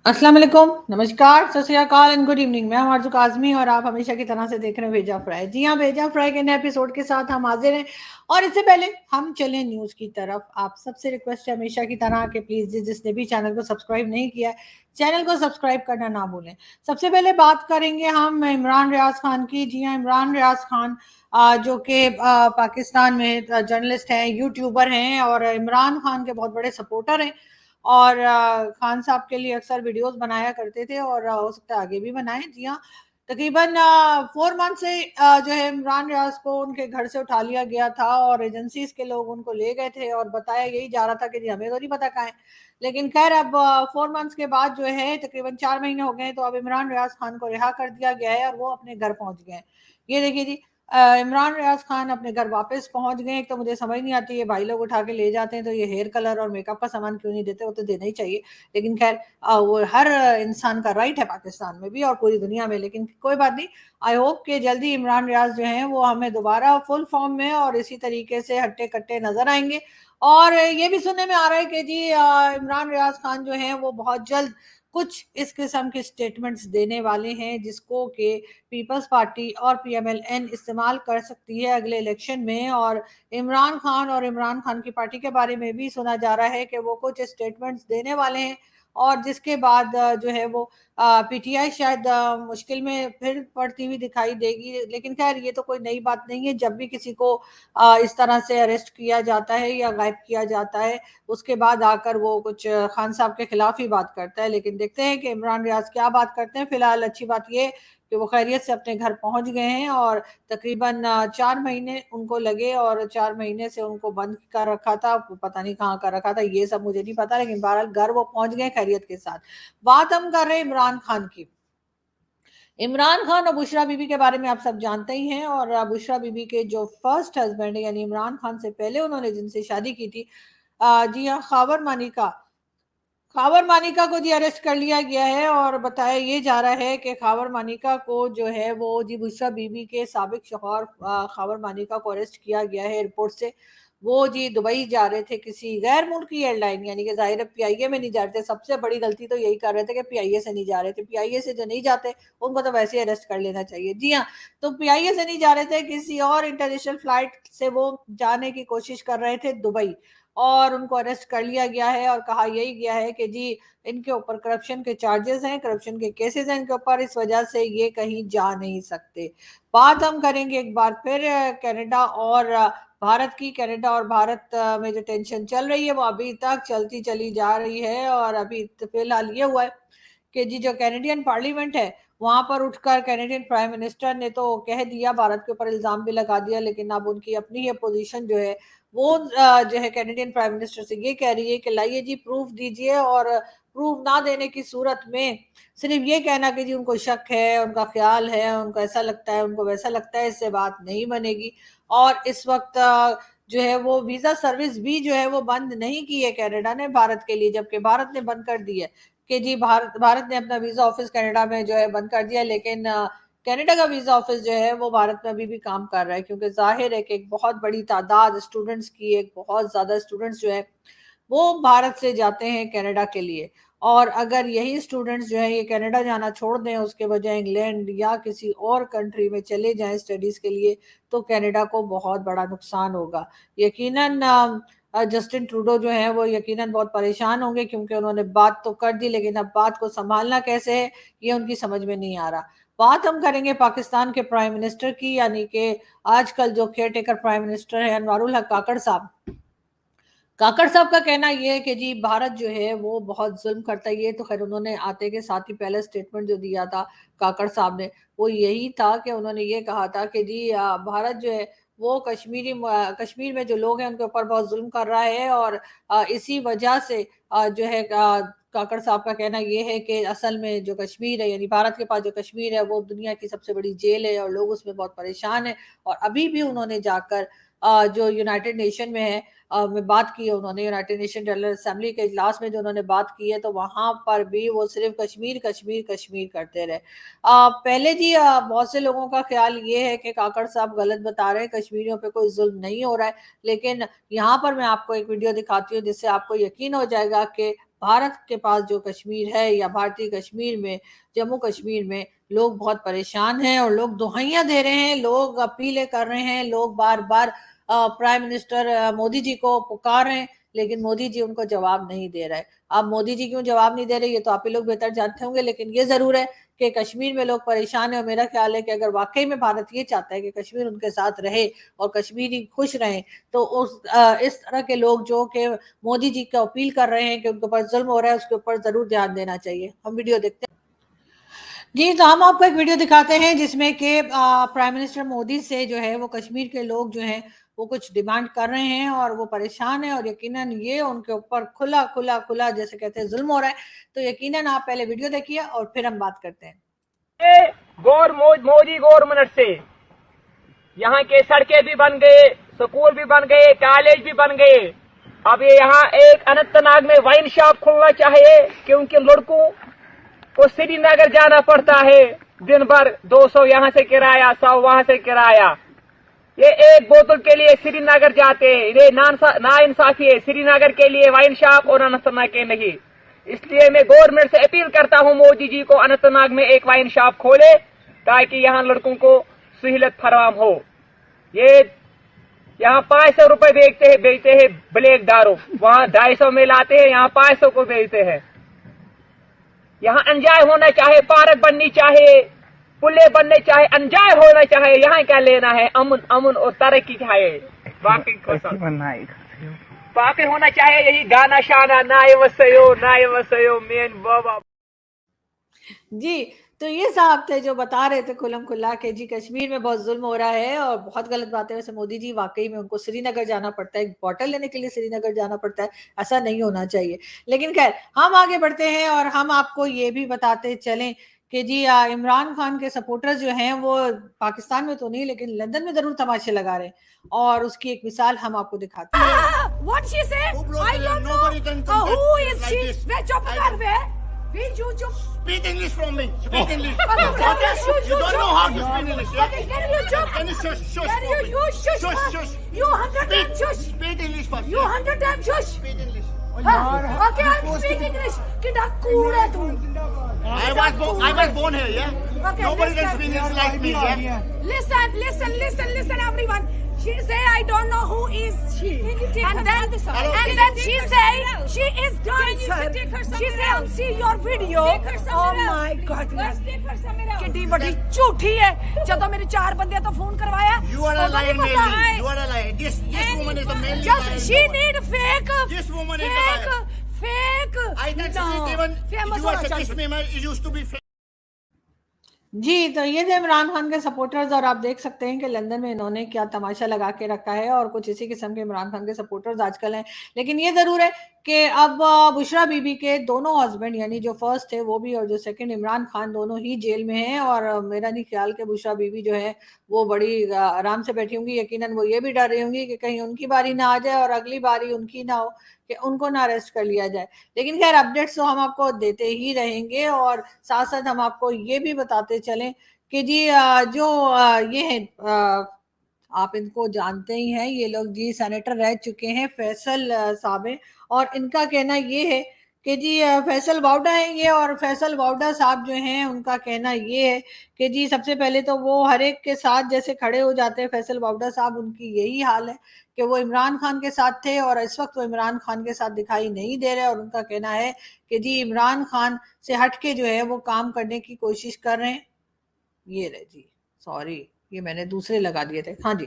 अस्सलाम वालेकुम, नमस्कार, सत श्री अकाल एंड गुड इवनिंग। मैं हूं आरज़ू काज़मी और आप हमेशा की तरह से देख रहे हैं भेजा फ्राई। जी हाँ, भेजा फ्राई के नए एपिसोड के साथ हम हाजिर हैं। और इससे पहले हम चलें न्यूज़ की तरफ, आप सबसे रिक्वेस्ट है हमेशा की तरह कि प्लीज़ जिसने भी चैनल को सब्सक्राइब नहीं किया है, चैनल को सब्सक्राइब करना ना भूलें। सबसे पहले बात करेंगे हम इमरान रियाज खान की। जी हाँ, इमरान रियाज खान जो कि पाकिस्तान में जर्नलिस्ट हैं, यूट्यूबर हैं और इमरान खान के बहुत बड़े सपोर्टर हैं। और खान साहब के लिए अक्सर वीडियोस बनाया करते थे और हो सकता है आगे भी बनाएं। जी हाँ, तकरीबन 4 मंथ से जो है इमरान रियाज को उनके घर से उठा लिया गया था और एजेंसीज के लोग उनको ले गए थे और बताया यही जा रहा था कि जी हमें तो नहीं पता कहाँ है। लेकिन खैर अब 4 मंथ्स के बाद जो है तकरीबन 4 महीने हो गए हैं, तो अब इमरान रियाज खान को रिहा कर दिया गया है और वो अपने घर पहुंच गए हैं। ये देखिए जी, इमरान रियाज खान अपने घर वापस पहुंच गए। एक तो मुझे समझ नहीं आती है, भाई लोग उठा के ले जाते हैं तो ये हेयर कलर और मेकअप का सामान क्यों नहीं देते, वो तो देना ही चाहिए। लेकिन खैर वो हर इंसान का राइट है पाकिस्तान में भी और पूरी दुनिया में। लेकिन कोई बात नहीं, आई होप कि जल्दी इमरान रियाज जो हैं वो हमें दोबारा फुल फॉर्म में और इसी तरीके से हट्टे कट्टे नजर आएंगे। और ये भी सुनने में आ रहा है कि जी इमरान रियाज खान जो हैं वो बहुत जल्द कुछ इस किस्म के स्टेटमेंट्स देने वाले हैं जिसको कि पीपल्स पार्टी और पीएमएलएन इस्तेमाल कर सकती है अगले इलेक्शन में। और इमरान खान की पार्टी के बारे में भी सुना जा रहा है कि वो कुछ स्टेटमेंट्स देने वाले हैं और जिसके बाद जो है वो पीटीआई शायद मुश्किल में फिर पड़ती हुई दिखाई देगी। लेकिन खैर ये तो कोई नई बात नहीं है, जब भी किसी को इस तरह से अरेस्ट किया जाता है या गायब किया जाता है उसके बाद आकर वो कुछ खान साहब के खिलाफ ही बात करता है। लेकिन देखते हैं कि इमरान रियाज क्या बात करते हैं। फिलहाल अच्छी बात ये कि वो खैरियत से अपने घर पहुंच गए हैं और तकरीबन 4 महीने उनको लगे और 4 महीने से उनको बंद कर रखा था, पता नहीं कहाँ कर रखा था, ये सब मुझे नहीं पता। लेकिन बहरहाल घर वो पहुंच गए खैरियत के साथ। बात हम कर रहे हैं इमरान खान की। इमरान खान और बुशरा बीबी के बारे में आप सब जानते ही हैं। और बुशरा बीबी के जो फर्स्ट हस्बैंड है यानी इमरान खान से पहले उन्होंने जिनसे शादी की थी, जी हाँ, खावर मानिका को जी अरेस्ट कर लिया गया है। और बताया ये जा रहा है कि खावर मानिका को जो है वो जी बुशरा बीबी के साबिक शौहर खावर मानिका को अरेस्ट किया गया है एयरपोर्ट से। वो जी दुबई जा रहे थे किसी गैर मुल्की एयरलाइन, यानी कि जाहिर है पीआईए में नहीं जा रहे थे। सबसे बड़ी गलती तो यही कर रहे थे कि पीआईए से नहीं जा रहे थे। पीआईए से जो नहीं जाते उनको तो वैसे ही अरेस्ट कर लेना चाहिए। जी हाँ, तो पीआईए से नहीं जा रहे थे, किसी और इंटरनेशनल फ्लाइट से वो जाने की कोशिश कर रहे थे दुबई। और उनको अरेस्ट कर लिया गया है और कहा यही गया है कि जी इनके ऊपर करप्शन के चार्जेस हैं, करप्शन के केसेस हैं इनके ऊपर, इस वजह से ये कहीं जा नहीं सकते। बात हम करेंगे एक बार फिर कनाडा और भारत की। कनाडा और भारत में जो टेंशन चल रही है वो अभी तक चलती चली जा रही है। और अभी फिलहाल ये हुआ है कि जी जो कैनेडियन पार्लियामेंट है वहां पर उठकर कैनेडियन प्राइम मिनिस्टर ने तो कह दिया, भारत के ऊपर इल्जाम भी लगा दिया। लेकिन अब उनकी अपनी ये पोजीशन जो है वो जो है कैनेडियन प्राइम मिनिस्टर से ये कह रही है कि लाइए जी प्रूफ दीजिए। और प्रूफ ना देने की सूरत में सिर्फ ये कहना कि जी उनको शक है, उनका ख्याल है, उनको ऐसा लगता है, उनको वैसा लगता है, इससे बात नहीं बनेगी। और इस वक्त जो है वो वीजा सर्विस भी जो है वो बंद नहीं की है कनाडा ने भारत के लिए, जबकि भारत ने बंद कर दी है कि जी भारत भारत ने अपना वीजा ऑफिस कनाडा में जो है बंद कर दिया। लेकिन कनाडा का वीजा ऑफिस जो है वो भारत में अभी भी काम कर रहा है, क्योंकि जाहिर है कि एक बहुत बड़ी तादाद स्टूडेंट्स की, एक बहुत ज्यादा स्टूडेंट्स जो है वो भारत से जाते हैं कनाडा के लिए। और अगर यही स्टूडेंट्स जो है ये कनाडा जाना छोड़ दें, उसके बजाय इंग्लैंड या किसी और कंट्री में चले जाएं स्टडीज के लिए, तो कनाडा को बहुत बड़ा नुकसान होगा। यकीनन जस्टिन ट्रूडो जो है वो यकीनन बहुत परेशान होंगे, क्योंकि उन्होंने बात तो कर दी लेकिन अब बात को संभालना कैसे है ये उनकी समझ में नहीं आ रहा। बात हम करेंगे पाकिस्तान के प्राइम मिनिस्टर की, यानी कि आजकल जो केयर टेकर प्राइम मिनिस्टर है अनवारुल हक काकड़ साहब। काकड़ साहब का कहना यह है कि जी भारत जो है वो बहुत जुल्म करता है। ये तो खैर उन्होंने आते के साथ ही पहले स्टेटमेंट जो दिया था काकड़ साहब ने वो यही था कि उन्होंने ये कहा था कि जी भारत जो है वो कश्मीर में जो लोग हैं उनके ऊपर बहुत जुल्म कर रहा है। और इसी वजह से जो है काकड़ साहब का कहना ये है कि असल में जो कश्मीर है, यानी भारत के पास जो कश्मीर है वो दुनिया की सबसे बड़ी जेल है और लोग उसमें बहुत परेशान है। और अभी भी उन्होंने जाकर जो यूनाइटेड नेशन में है में बात की है, उन्होंने यूनाइटेड नेशन जनरल असेंबली के इजलास में जो उन्होंने बात की है, तो वहां पर भी वो सिर्फ कश्मीर कश्मीर कश्मीर करते रहे। पहले जी बहुत से लोगों का ख्याल ये है कि काकड़ साहब गलत बता रहे हैं, कश्मीरियों पे कोई जुल्म नहीं हो रहा है। लेकिन यहाँ पर मैं आपको एक वीडियो दिखाती हूँ जिससे आपको यकीन हो जाएगा कि भारत के पास जो कश्मीर है या भारतीय कश्मीर में, जम्मू कश्मीर में लोग बहुत परेशान हैं और लोग दुहाइयां दे रहे हैं, लोग अपीलें कर रहे हैं, लोग बार बार प्राइम मिनिस्टर मोदी जी को पुकार रहे हैं, लेकिन मोदी जी उनको जवाब नहीं दे रहे। अब मोदी जी क्यों जवाब नहीं दे रहे ये तो आप ही लोग बेहतर जानते होंगे, लेकिन ये जरूर है कि कश्मीर में लोग परेशान है और मेरा ख्याल है कि अगर वाकई में भारत ये चाहता है कि कश्मीर उनके साथ रहे और कश्मीरी खुश रहें, तो इस तरह के लोग जो कि मोदी जी को अपील कर रहे हैं कि उनके ऊपर जुल्म हो रहा है, उसके ऊपर जरूर ध्यान देना चाहिए। हम वीडियो देखते हैं। जी, तो हम आपको एक वीडियो दिखाते हैं जिसमें कि प्राइम मिनिस्टर मोदी से जो है वो कश्मीर के लोग जो हैं वो कुछ डिमांड कर रहे हैं और वो परेशान है और यकीनन ये उनके ऊपर खुला खुला खुला जैसे कहते हैं जुल्म हो रहा है। तो यकीनन आप पहले वीडियो देखिए और फिर हम बात करते हैं। मोदी गवर्नमेंट से यहाँ के सड़कें भी बन गए, स्कूल भी बन गए, कॉलेज भी बन गए। अब ये यहाँ एक अनंतनाग में वाइन शॉप खोलना चाहिए, क्योंकि लड़कों को श्रीनगर जाना पड़ता है, दिन भर 200 यहाँ से किराया, 100 वहाँ से किराया। ये एक बोतल के लिए श्रीनगर जाते हैं, ये नाइंसाफी है। श्रीनगर के लिए वाइन शॉप और अनंतनाग के नहीं। इसलिए मैं गवर्नमेंट से अपील करता हूँ मोदी जी को अनंतनाग में एक वाइन शॉप खोले, ताकि यहाँ लड़कों को सहूलियत फराहम हो। ये यहाँ 500 रुपए बेचते हैं ब्लैक दारू, वहाँ 250 में लाते हैं, यहाँ 500 को बेचते हैं। यहाँ एंजॉय होना चाहिए, पार्क बननी चाहिए, पुले बनने चाहिए, एंजॉय होना चाहिए। यहाँ क्या लेना है, अमन और तरक्की चाहिए, बाकी होना चाहिए यही गाना शाना नाय वसयो मेन बाबा। जी, तो ये साहब थे जो बता रहे थे खुल्लम खुल्ला कि जी कश्मीर में बहुत जुल्म हो रहा है और बहुत गलत बात है। वैसे मोदी जी वाकई में उनको श्रीनगर जाना पड़ता है, एक बॉटल लेने के लिए श्रीनगर जाना पड़ता है, ऐसा नहीं होना चाहिए। लेकिन खैर हम आगे बढ़ते हैं और हम आपको ये भी बताते चलें कि जी इमरान खान के सपोर्टर्स जो हैं वो पाकिस्तान में तो नहीं लेकिन लंदन में जरूर तमाशे लगा रहे हैं और उसकी एक मिसाल हम आपको दिखाते हैं। What she said? I don't know. Who is she? वे चुप कर वे। वे जो Speak English from me. Speak English. Okay, You don't know how to speak English. Yeah? Okay, can you shush? Can you shush? Shush. Can for me. you shush? Shush. Shush. You 100 times shush. Speak English first. You 100 times shush. Speak English. Okay, I'm speaking English. कि डाकूड़ है तू। I was born here. Yeah. Okay, Nobody can listen. speak English like me. Yeah. Listen, everyone. She say I don't know who is she, and then she say she is dancer. She say I'm see your video. Oh my goodness. कितनी बड़ी झूठी है। जब मेरे 4 बंदे तो phone करवाया। You are a liar, Mary. You are a liar. This woman is the mainly Just liar. she need fake. This woman is the liar. Fake. I can see it even you are a kiss me, it used to be fake. जी, तो ये थे इमरान खान के supporters और आप देख सकते हैं कि लंदन में इन्होंने क्या तमाशा लगा के रखा है और कुछ इसी किस्म के इमरान खान के सपोर्टर्स आजकल हैं। लेकिन ये ज़रूर है कि अब बुशरा बीबी के दोनों हस्बैंड यानी जो फर्स्ट थे वो भी और जो सेकंड इमरान खान दोनों ही जेल में हैं और मेरा नहीं ख्याल कि बुशरा बीबी जो है वो बड़ी आराम से बैठी होंगी। यकीनन वो ये भी डर रही होंगी कि कहीं उनकी बारी ना आ जाए और अगली बारी उनकी ना हो कि उनको ना अरेस्ट कर लिया जाए। लेकिन खैर अपडेट्स तो हम आपको देते ही रहेंगे और साथ साथ हम आपको ये भी बताते चलें कि जी जो ये है आप इनको जानते ही हैं, ये लोग जी सेनेटर रह चुके हैं फैसल साहब हैं और इनका कहना ये है कि जी फैसल वाउडा है ये और फैसल वाउडा साहब जो हैं उनका कहना ये है कि जी सबसे पहले तो वो हर एक के साथ जैसे खड़े हो जाते हैं। फैसल वाउडा साहब उनकी यही हाल है कि वो इमरान खान के साथ थे और इस वक्त वो इमरान खान के साथ दिखाई नहीं दे रहे और उनका कहना है कि जी इमरान खान से हटके जो है वो काम करने की कोशिश कर रहे हैं। ये रहे जी, सॉरी ये मैंने दूसरे लगा दिए थे। हाँ जी,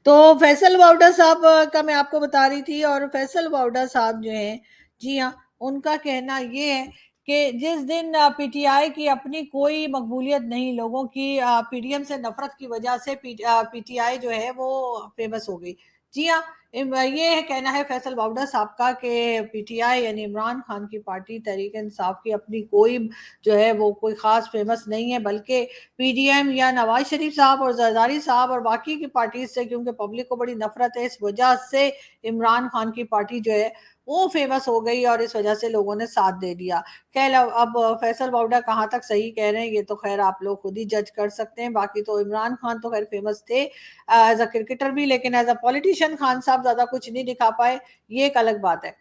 तो फैसल वाउडा साहब का मैं आपको बता रही थी और फैसल वाउडा साहब जो हैं जी हाँ उनका कहना ये है कि जिस दिन पीटीआई की अपनी कोई मकबूलियत नहीं, लोगों की पीडीएम से नफरत की वजह से पीटीआई जो है वो फेमस हो गई। जी हाँ, ये कहना है फैसल वाउडा साहब का कि पीटीआई यानी इमरान खान की पार्टी तहरीक इंसाफ की अपनी कोई जो है वो कोई खास फेमस नहीं है, बल्कि पीडीएम या नवाज शरीफ साहब और जरदारी साहब और बाकी की पार्टी से क्योंकि पब्लिक को बड़ी नफरत है इस वजह से इमरान खान की पार्टी जो है वो फेमस हो गई और इस वजह से लोगों ने साथ दे दिया। खैर अब फैसल वाउडा कहाँ तक सही कह रहे हैं ये तो खैर आप लोग खुद ही जज कर सकते हैं। बाकी तो इमरान खान तो खैर फेमस थे एज अ क्रिकेटर भी, लेकिन एज अ पॉलिटिशियन खान साहब ज्यादा कुछ नहीं दिखा पाए, ये एक अलग बात है।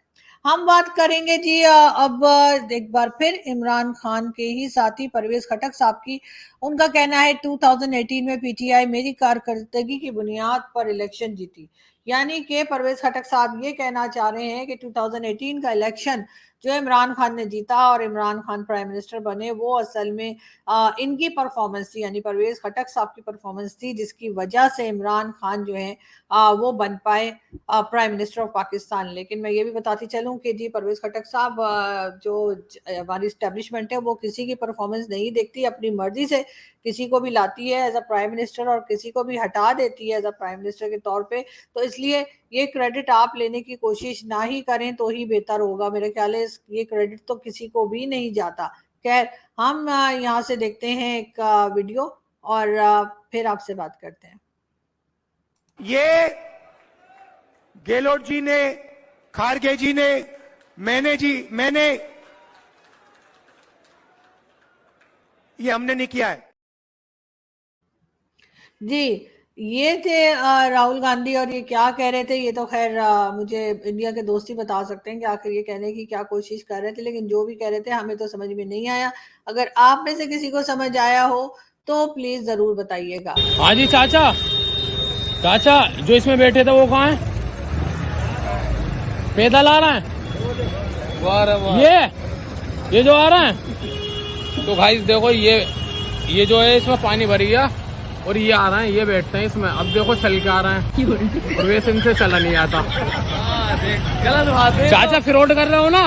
हम बात करेंगे जी अब एक बार फिर इमरान खान के ही साथी परवेज खटक साहब की। उनका कहना है 2018 में पीटीआई मेरी कारकर्दगी की बुनियाद पर इलेक्शन जीती। यानी कि परवेज खटक साहब ये कहना चाह रहे हैं कि 2018 का इलेक्शन जो इमरान खान ने जीता और इमरान खान प्राइम मिनिस्टर बने, वो असल में इनकी परफॉर्मेंस थी, यानी परवेज खटक साहब की परफॉर्मेंस थी, जिसकी वजह से इमरान खान जो है वो बन पाए प्राइम मिनिस्टर ऑफ पाकिस्तान। लेकिन मैं ये भी बताती चलूं कि जी परवेज खटक साहब जो हमारी स्टैब्लिशमेंट है वो किसी की परफॉर्मेंस नहीं देखती, अपनी मर्जी से किसी को भी लाती है एज अ प्राइम मिनिस्टर और किसी को भी हटा देती है एज अ प्राइम मिनिस्टर के तौर पे। तो इसलिए ये क्रेडिट आप लेने की कोशिश ना ही करें तो ही बेहतर होगा। मेरे ख्याल है ये क्रेडिट तो किसी को भी नहीं जाता। खैर, हम यहाँ से देखते हैं एक वीडियो और फिर आपसे बात करते हैं। ये गेहलोत जी ने, खारगे जी ने, मैंने ये हमने नहीं किया है जी। ये थे राहुल गांधी और ये क्या कह रहे थे, ये तो खैर मुझे इंडिया के दोस्त ही बता सकते हैं कि आखिर ये कहने की क्या कोशिश कर रहे थे, लेकिन जो भी कह रहे थे हमें तो समझ में नहीं आया। अगर आप में से किसी को समझ आया हो तो प्लीज जरूर बताइएगा। हाँ जी चाचा, चाचा जो इसमें बैठे थे वो कहाँ है? पैदल आ रहा है ये जो आ रहा है। तो भाई देखो ये जो है इसमें पानी भरी गया और ये आ रहा है, ये बैठते हैं इसमें। अब देखो चल के आ रहा है और वैसे इनसे चला नहीं आता। गलत बात है चाचा, फ्रॉड कर रहे हो ना?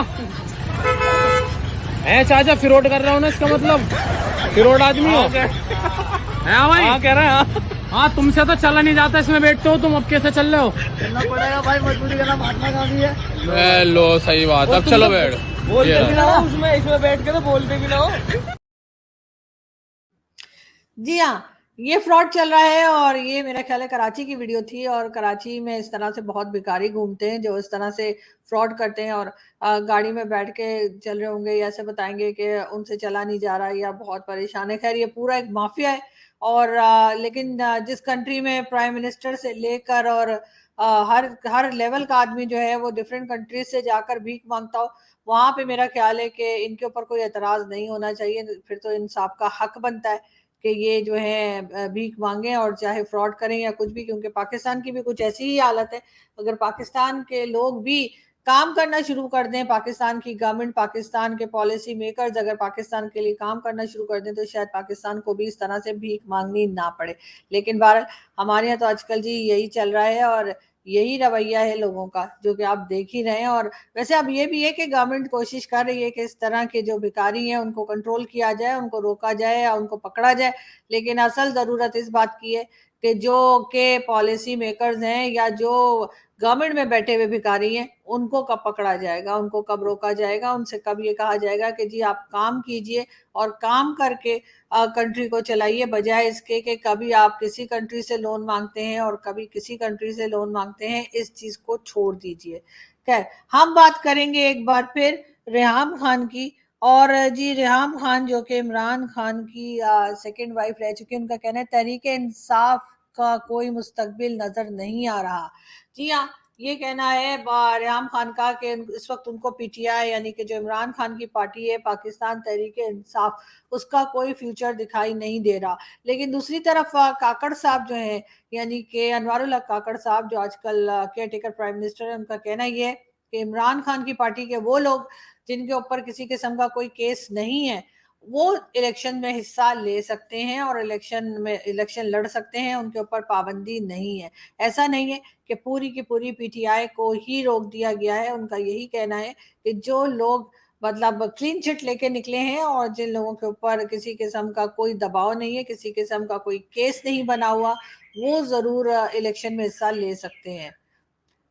है चाचा, फ्रॉड कर रहे हो ना? इसका मतलब फ्रॉड आदमी हो है भाई? हाँ कह रहे हैं। हाँ तुमसे तो चला नहीं जाता, इसमें बैठते हो तुम, अब कैसे चल रहे हो? चलना पड़ेगा भाई, मजबूरी का नाम महात्मा गांधी है। लो सही बात, अब चलो बैठ। बोलते भी ना हो उसमें, इसमें बैठ के तो बोलते भी ना हो। जी हाँ, ये फ्रॉड चल रहा है और ये मेरा ख्याल है कराची की वीडियो थी। और कराची में इस तरह से बहुत भिखारी घूमते हैं जो इस तरह से फ्रॉड करते हैं और गाड़ी में बैठ के चल रहे होंगे या ऐसे बताएंगे कि उनसे चला नहीं जा रहा या बहुत परेशान है। खैर, ये पूरा एक माफिया है। और लेकिन जिस कंट्री में प्राइम मिनिस्टर से लेकर और हर लेवल का आदमी जो है वो डिफरेंट कंट्रीज से जाकर भीख मांगता हो, वहां पे मेरा ख्याल है कि इनके ऊपर कोई एतराज नहीं होना चाहिए। फिर तो इंसाफ का हक बनता है कि ये जो है भीख मांगे और चाहे फ्रॉड करें या कुछ भी, क्योंकि पाकिस्तान की भी कुछ ऐसी ही हालत है। अगर पाकिस्तान के लोग भी काम करना शुरू कर दें, पाकिस्तान की गवर्नमेंट, पाकिस्तान के पॉलिसी मेकर्स अगर पाकिस्तान के लिए काम करना शुरू कर दें, तो शायद पाकिस्तान को भी इस तरह से भीख मांगनी ना पड़े। लेकिन बहरहाल हमारे यहाँ तो आजकल जी यही चल रहा है और यही रवैया है लोगों का, जो कि आप देख ही रहे हैं। और वैसे अब ये भी है कि गवर्नमेंट कोशिश कर रही है कि इस तरह के जो भिखारी हैं उनको कंट्रोल किया जाए, उनको रोका जाए या उनको पकड़ा जाए। लेकिन असल जरूरत इस बात की है कि जो के पॉलिसी मेकर्स हैं या जो गवर्नमेंट में बैठे हुए भिखारी हैं, उनको कब पकड़ा जाएगा, उनको कब रोका जाएगा, उनसे कब ये कहा जाएगा कि जी आप काम कीजिए और काम करके कंट्री को चलाइए, बजाय इसके कि कभी आप किसी कंट्री से लोन मांगते हैं और कभी किसी कंट्री से लोन मांगते हैं। इस चीज को छोड़ दीजिए। खैर, हम बात करेंगे एक बार फिर रेहाम खान की। और जी रेहाम खान जो कि इमरान खान की सेकंड वाइफ रह चुकी है, उनका कहना है तहरीक इंसाफ का कोई मुस्तकबिल नजर नहीं आ रहा। जी हाँ, ये कहना है रेहाम खान का कि इस वक्त उनको पीटीआई यानी कि जो इमरान खान की पार्टी है, पाकिस्तान तहरीक इंसाफ, उसका कोई फ्यूचर दिखाई नहीं दे रहा। लेकिन दूसरी तरफ काकड़ साहब जो है, यानी कि अनवारुल हक काकड़ साहब जो आजकल केयर टेकर प्राइम मिनिस्टर है, उनका कहना ये है कि इमरान खान की पार्टी के वो लोग जिनके ऊपर किसी किस्म का कोई केस नहीं है, वो इलेक्शन में हिस्सा ले सकते हैं और इलेक्शन लड़ सकते हैं, उनके ऊपर पाबंदी नहीं है। ऐसा नहीं है कि पूरी की पूरी पीटीआई को ही रोक दिया गया है। उनका यही कहना है कि जो लोग मतलब क्लीन चिट लेके निकले हैं और जिन लोगों के ऊपर किसी किस्म का कोई दबाव नहीं है, किसी किस्म का कोई केस नहीं बना हुआ, वो जरूर इलेक्शन में हिस्सा ले सकते हैं।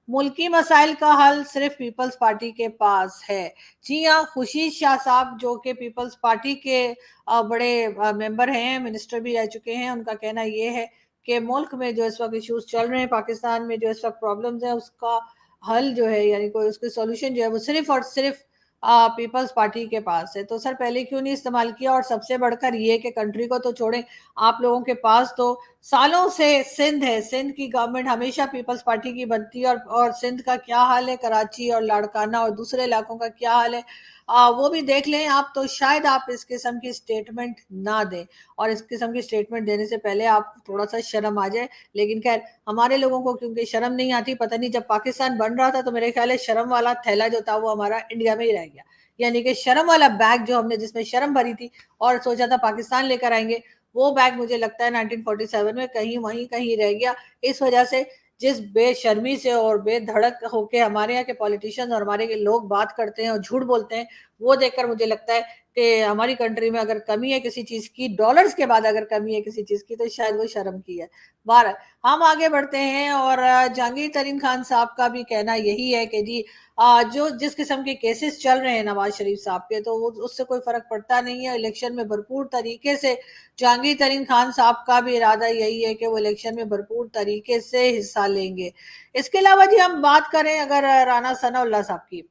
मुल्की मसाइल का हल सिर्फ पीपल्स पार्टी के पास है। जी हाँ, खुर्शीद शाह साहब जो कि पीपल्स पार्टी के बड़े मेंबर हैं, मिनिस्टर भी रह चुके हैं, उनका कहना ये है कि मुल्क में जो इस वक्त इश्यूज चल रहे हैं, पाकिस्तान में जो इस वक्त प्रॉब्लम्स हैं, उसका हल जो है यानी कोई उसकी सॉल्यूशन जो है वो सिर्फ और सिर्फ पीपल्स पार्टी के पास है। तो सर पहले क्यों नहीं इस्तेमाल किया? और सबसे बढ़कर ये कि कंट्री को तो छोड़ें, आप लोगों के पास तो सालों से सिंध है, सिंध की गवर्नमेंट हमेशा पीपल्स पार्टी की बनती है, और सिंध का क्या हाल है, कराची और लाड़काना और दूसरे इलाकों का क्या हाल है, वो भी देख लें आप, तो शायद आप इस किस्म की स्टेटमेंट ना दें, और इस किस्म की स्टेटमेंट देने से पहले आप थोड़ा सा शर्म आ जाए। लेकिन खैर, हमारे लोगों को क्योंकि शर्म नहीं आती, पता नहीं, जब पाकिस्तान बन रहा था तो मेरे ख्याल है शर्म वाला थैला जो था वो हमारा इंडिया में ही रह गया, यानी कि शर्म वाला बैग जो हमने जिसमें शर्म भरी थी और सोचा था पाकिस्तान लेकर आएंगे, वो बैग मुझे लगता है 1947 में कहीं वहीं कहीं रह गया। इस वजह से जिस बेशर्मी से और बेधड़क होके हमारे यहाँ के पॉलिटिशियन और हमारे के लोग बात करते हैं और झूठ बोलते हैं, वो देखकर मुझे लगता है कि हमारी कंट्री में अगर कमी है किसी चीज की, डॉलर्स के बाद अगर कमी है किसी चीज की, तो शायद वो शर्म की है। बाहर हम आगे बढ़ते हैं, और जहांगीर तरीन खान साहब का भी कहना यही है कि जी जो जिस किस्म के केसेस चल रहे हैं नवाज शरीफ साहब के, तो उससे कोई फर्क पड़ता नहीं है। इलेक्शन में भरपूर तरीके से जहांगीर तरीन खान साहब का भी इरादा यही है कि वो इलेक्शन में भरपूर तरीके से हिस्सा लेंगे। इसके अलावा जी हम बात करें अगर राना सनाउल्लाह साहब की,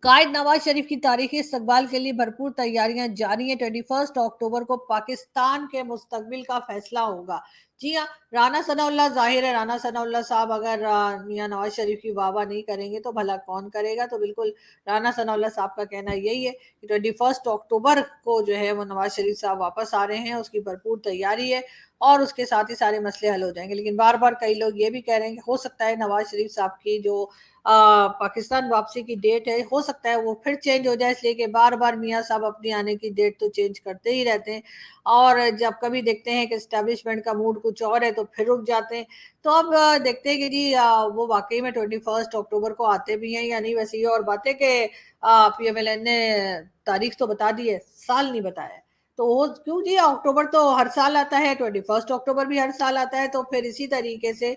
कायद नवाज शरीफ की तारीखी इस्तकबाल के लिए भरपूर तैयारियां जारी हैं। 21 अक्टूबर को पाकिस्तान के मुस्तकबिल का फैसला होगा। जी हाँ, राना सनाउल्लाह, जाहिर है राना सनाउल्लाह साहब अगर मियां नवाज शरीफ की वाह नहीं करेंगे तो भला कौन करेगा। तो बिल्कुल राना सनाउल्लाह साहब का कहना यही है कि 21 अक्टूबर को जो है वो नवाज शरीफ साहब वापस आ रहे हैं, उसकी भरपूर तैयारी है और उसके साथ ही सारे मसले हल हो जाएंगे। लेकिन बार बार कई लोग ये भी कह रहे हैं कि हो सकता है नवाज शरीफ साहब की जो पाकिस्तान वापसी की डेट है, हो सकता है वो फिर चेंज हो जाए, इसलिए कि बार बार मियाँ साहब अपनी आने की डेट तो चेंज करते ही रहते हैं, और जब कभी देखते हैं कि एस्टेब्लिशमेंट का मूड कुछ और है तो फिर रुक जाते हैं। तो अब देखते हैं कि जी वो वाकई में 21 अक्टूबर को आते भी हैं या नहीं। वैसे ये और बातें कि PMLN ने तारीख तो बता दी है, साल नहीं बताया, तो वो क्यों जी, अक्टूबर तो हर साल आता है, 21 अक्टूबर भी हर साल आता है, तो फिर इसी तरीके से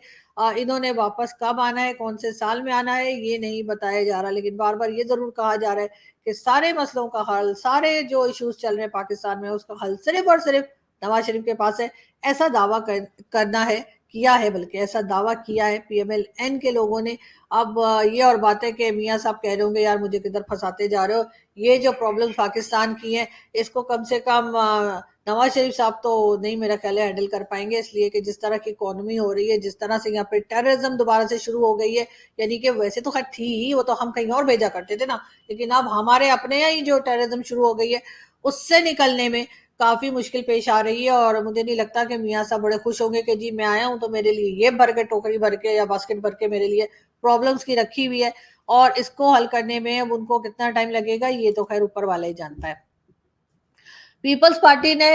इन्होंने वापस कब आना है, कौन से साल में आना है, ये नहीं बताया जा रहा। लेकिन बार बार ये जरूर कहा जा रहा है कि सारे मसलों का हल, सारे जो इश्यूज चल रहे हैं पाकिस्तान में, उसका हल सिर्फ और सिर्फ नवाज शरीफ के पास है। ऐसा दावा करना है, किया है, बल्कि ऐसा दावा किया है PMLN के लोगों ने। अब ये और बात है कि मियाँ साहब कह रहे होंगे यार मुझे किधर फंसाते जा रहे हो, ये जो प्रॉब्लम पाकिस्तान की है इसको कम से कम नवाज शरीफ साहब तो नहीं मेरा ख्याल है हैंडल कर पाएंगे, इसलिए कि जिस तरह की इकोनॉमी हो रही है, जिस तरह से यहाँ पे टेररिज्म दोबारा से शुरू हो गई है, यानी कि वैसे तो खैर थी ही, वो तो हम कहीं और भेजा करते थे ना, लेकिन अब हमारे अपने यहाँ ही जो टेररिज्म शुरू हो गई है उससे निकलने में काफी मुश्किल पेश आ रही है। और मुझे नहीं लगता कि मियाँ साहब बड़े खुश होंगे कि जी मैं आया हूं तो मेरे लिए ये भर के, टोकरी भर के या बास्केट भर के मेरे लिए प्रॉब्लम्स की रखी हुई है, और इसको हल करने में अब उनको कितना टाइम लगेगा ये तो खैर ऊपर वाला ही जानता है। पीपल्स पार्टी ने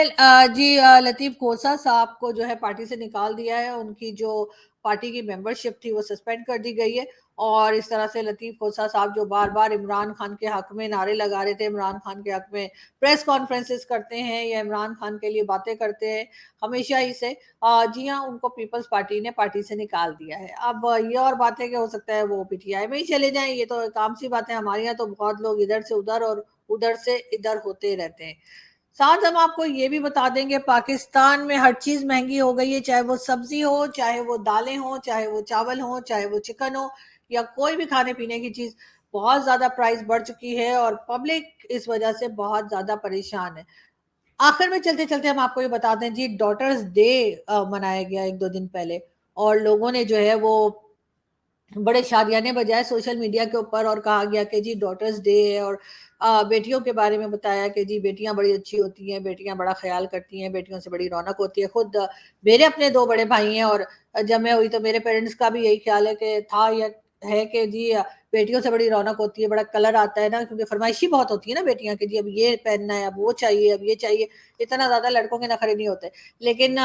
जी लतीफ खोसा साहब को जो है पार्टी से निकाल दिया है, उनकी जो पार्टी की मेंबरशिप थी वो सस्पेंड कर दी गई है। और इस तरह से लतीफ खोसा साहब जो बार बार इमरान खान के हक में नारे लगा रहे थे, इमरान खान के हक में प्रेस कॉन्फ्रेंसेस करते हैं या इमरान खान के लिए बातें करते हैं हमेशा ही से, जी हाँ, उनको पीपल्स पार्टी ने पार्टी से निकाल दिया है। अब ये और बात है कि हो सकता है वो PTI में ही चले जाएं, ये तो एक आम सी बात है, हमारे यहाँ तो बहुत लोग इधर से उधर और उधर से इधर होते रहते हैं। साथ हम आपको ये भी बता देंगे पाकिस्तान में हर चीज महंगी हो गई है, चाहे वो सब्जी हो, चाहे वो दालें हो, चाहे वो चावल हो, चाहे वो चिकन हो, या कोई भी खाने पीने की चीज, बहुत ज्यादा प्राइस बढ़ चुकी है और पब्लिक इस वजह से बहुत ज्यादा परेशान है। आखिर में चलते चलते हम आपको ये बता दें जी, डॉटर्स डे मनाया गया 1-2 दिन पहले, और लोगों ने जो है वो बड़े शादियाने बजाए सोशल मीडिया के ऊपर, और कहा गया कि जी डॉटर्स डे है, और बेटियों के बारे में बताया कि जी बेटियां बड़ी अच्छी होती हैं, बेटियां बड़ा ख्याल करती हैं, बेटियों से बड़ी रौनक होती है। खुद मेरे अपने 2 बड़े भाई हैं, और जब मैं हुई तो मेरे पेरेंट्स का भी यही ख्याल है कि था या है कि जी बेटियों से बड़ी रौनक होती है, बड़ा कलर आता है ना, क्योंकि फरमाइशी बहुत होती है ना बेटियां की, जी अब ये पहनना है, अब वो चाहिए, अब ये चाहिए, इतना ज्यादा लड़कों के नखरे नहीं होते। लेकिन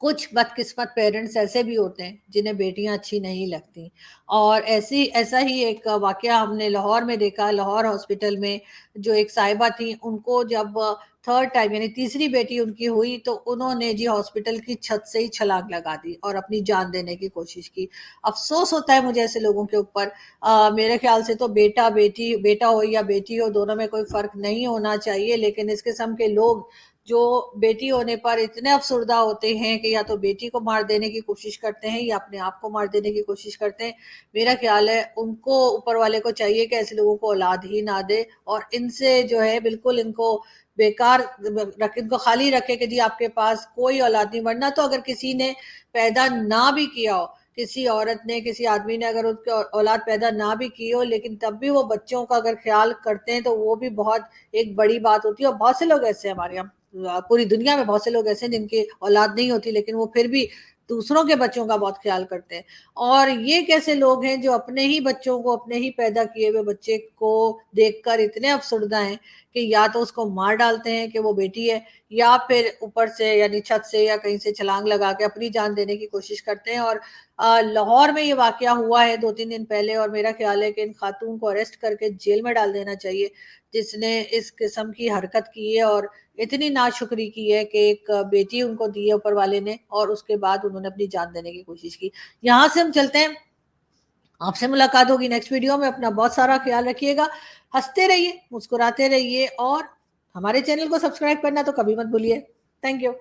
कुछ बदकिस्मत पेरेंट्स ऐसे भी होते हैं जिन्हें बेटियां अच्छी नहीं लगती, और ऐसा ही एक वाकया हमने लाहौर में देखा। लाहौर हॉस्पिटल में जो एक साहिबा थी, उनको जब 3rd टाइम यानी तीसरी बेटी उनकी हुई, तो उन्होंने जी हॉस्पिटल की छत से ही छलांग लगा दी और अपनी जान देने की कोशिश की। अफसोस होता है मुझे ऐसे लोगों के ऊपर। मेरे ख्याल से तो बेटा हो या बेटी हो, दोनों में कोई फर्क नहीं होना चाहिए, लेकिन इस किस्म के लोग जो बेटी होने पर इतने अफसरदा होते हैं कि या तो बेटी को मार देने की कोशिश करते हैं या अपने आप को मार देने की कोशिश करते हैं। मेरा ख्याल है उनको ऊपर वाले को चाहिए कि ऐसे लोगों को औलाद ही ना दे और इनसे जो है बिल्कुल इनको बेकार इनको खाली रखे कि जी आपके पास कोई औलाद नहीं। वरना तो अगर किसी ने पैदा ना भी किया हो, किसी औरत ने किसी आदमी ने अगर उसकी औलाद पैदा ना भी की हो, लेकिन तब भी वो बच्चों का अगर ख्याल करते हैं तो वो भी बहुत एक बड़ी बात होती है। और बहुत से लोग ऐसे हैं हमारे यहाँ पूरी दुनिया में, बहुत से लोग ऐसे हैं जिनकी औलाद नहीं होती लेकिन वो फिर भी दूसरों के बच्चों का बहुत ख्याल करते हैं। और ये कैसे लोग हैं जो अपने ही बच्चों को, अपने ही पैदा किए हुए बच्चे को देखकर इतने अफसरदा हैं कि या तो उसको मार डालते हैं कि वो बेटी है, या फिर ऊपर से यानी छत से या कहीं से छलांग लगा के अपनी जान देने की कोशिश करते हैं। और लाहौर में ये वाकया हुआ है 2-3 दिन पहले और मेरा ख्याल है कि इन खातून को अरेस्ट करके जेल में डाल देना चाहिए जिसने इस किस्म की हरकत की है और इतनी नाशुक्री की है कि एक बेटी उनको दी है ऊपर वाले ने और उसके बाद उन्होंने अपनी जान देने की कोशिश की। यहाँ से हम चलते हैं, आपसे मुलाकात होगी नेक्स्ट वीडियो में। अपना बहुत सारा ख्याल रखिएगा, हंसते रहिए, मुस्कुराते रहिए और हमारे चैनल को सब्सक्राइब करना तो कभी मत भूलिए। Thank you.